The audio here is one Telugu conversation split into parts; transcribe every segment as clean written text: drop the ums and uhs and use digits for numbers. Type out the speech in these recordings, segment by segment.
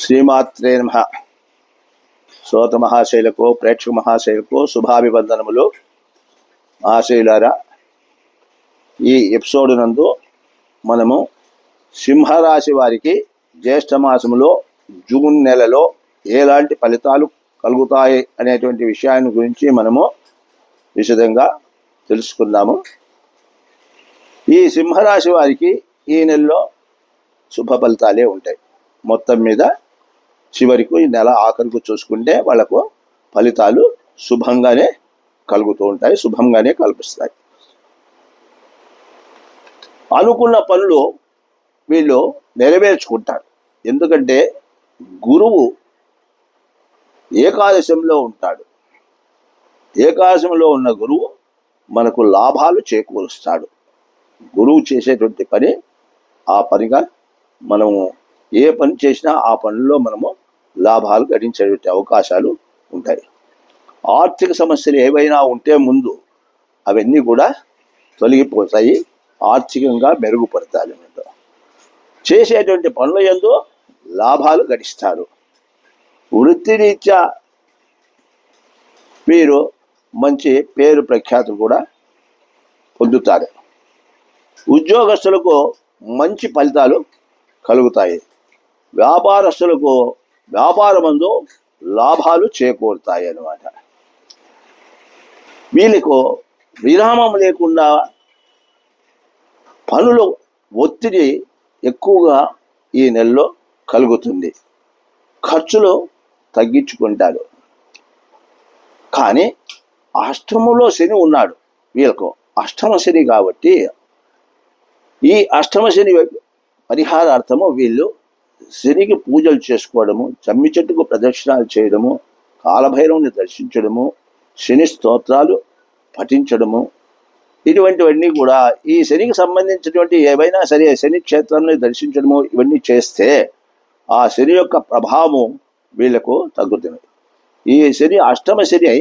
శ్రీమాత్రే నమః. శ్రోత మహాశైలకు ప్రేక్షక మహాశైలకు శుభాభివందనములు. మహాశైలారా, ఈ ఎపిసోడ్ నందు మనము సింహరాశి వారికి జ్యేష్ఠ మాసములో జూన్ నెలలో ఎలాంటి ఫలితాలు కలుగుతాయి అనేటువంటి విషయాన్ని గురించి మనము విశదంగా తెలుసుకుందాము. ఈ సింహరాశి వారికి ఈ నెలలో శుభ ఫలితాలే ఉంటాయి. మొత్తం మీద చివరికి ఈ నెల ఆఖరికి చూసుకుంటే వాళ్ళకు ఫలితాలు శుభంగానే కలుగుతూ ఉంటాయి, శుభంగానే కల్పిస్తాయి. అనుకున్న పనులు వీళ్ళు నెరవేర్చుకుంటారు. ఎందుకంటే గురువు ఏకాదశంలో ఉంటాడు. ఏకాదశంలో ఉన్న గురువు మనకు లాభాలు చేకూరుస్తాడు. గురువు చేసేటువంటి పని ఆ పనిగా మనము ఏ పని చేసినా ఆ పనుల్లో మనము లాభాలు గడించేటువంటి అవకాశాలు ఉంటాయి. ఆర్థిక సమస్యలు ఏవైనా ఉంటే ముందు అవన్నీ కూడా తొలగిపోతాయి, ఆర్థికంగా మెరుగుపడతాయి. చేసేటువంటి పనుల యందు లాభాలు గడిస్తారు. వృత్తిరీత్యా మీరు మంచి పేరు ప్రఖ్యాతులు కూడా పొందుతారు. ఉద్యోగస్తులకు మంచి ఫలితాలు కలుగుతాయి. వ్యాపారస్తులకు వ్యాపారమందు లాభాలు చేకూరుతాయి అన్నమాట. వీళ్ళకు విరామం లేకుండా పనులు ఒత్తిడి ఎక్కువగా ఈ నెలలో కలుగుతుంది. ఖర్చులు తగ్గించుకుంటారు. కానీ అష్టమంలో శని ఉన్నాడు. వీళ్ళకు అష్టమ శని కాబట్టి ఈ అష్టమ శని పరిహారార్థము వీళ్ళు శనికి పూజలు చేసుకోవడము, జమ్మి చెట్టుకు ప్రదక్షిణాలు చేయడము, కాలభైరవుని దర్శించడము, శని స్తోత్రాలు పఠించడము, ఇటువంటివన్నీ కూడా ఈ శనికి సంబంధించినటువంటి ఏవైనా సరే శని క్షేత్రాన్ని దర్శించడము, ఇవన్నీ చేస్తే ఆ శని యొక్క ప్రభావం వీళ్లకు తగ్గుతుంది. ఈ శని అష్టమ శని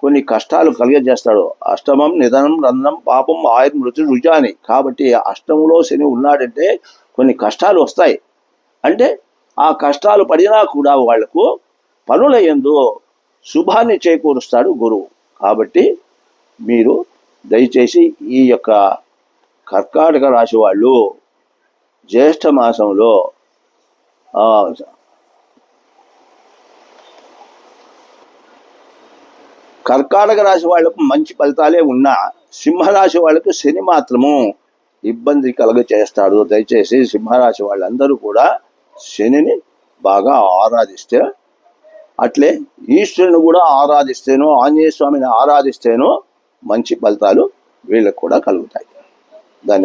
కొన్ని కష్టాలు కలిగజేస్తాడు. అష్టమం నిధనం రంధనం పాపం ఆయుర్మృతి రుజాని. కాబట్టి అష్టమంలో శని ఉన్నాడంటే కొన్ని కష్టాలు వస్తాయి. అంటే ఆ కష్టాలు పడినా కూడా వాళ్లకు పనుల యందు శుభాన్ని చేకూరుస్తాడు గురువు. కాబట్టి మీరు దయచేసి ఈ యొక్క కర్కాటక రాశి వాళ్ళు జ్యేష్ఠ మాసంలో కర్కాటక రాశి వాళ్లకు మంచి ఫలితాలే ఉన్నా సింహరాశి వాళ్లకు శని మాత్రము ఇబ్బంది కలుగ చేస్తాడు. దయచేసి సింహరాశి వాళ్ళందరూ కూడా శనిని బాగా ఆరాధిస్తే, అట్లే ఈశ్వరుని కూడా ఆరాధిస్తేనో, ఆంజనేయ స్వామిని ఆరాధిస్తేనో మంచి ఫలితాలు వీళ్ళకు కూడా కలుగుతాయి.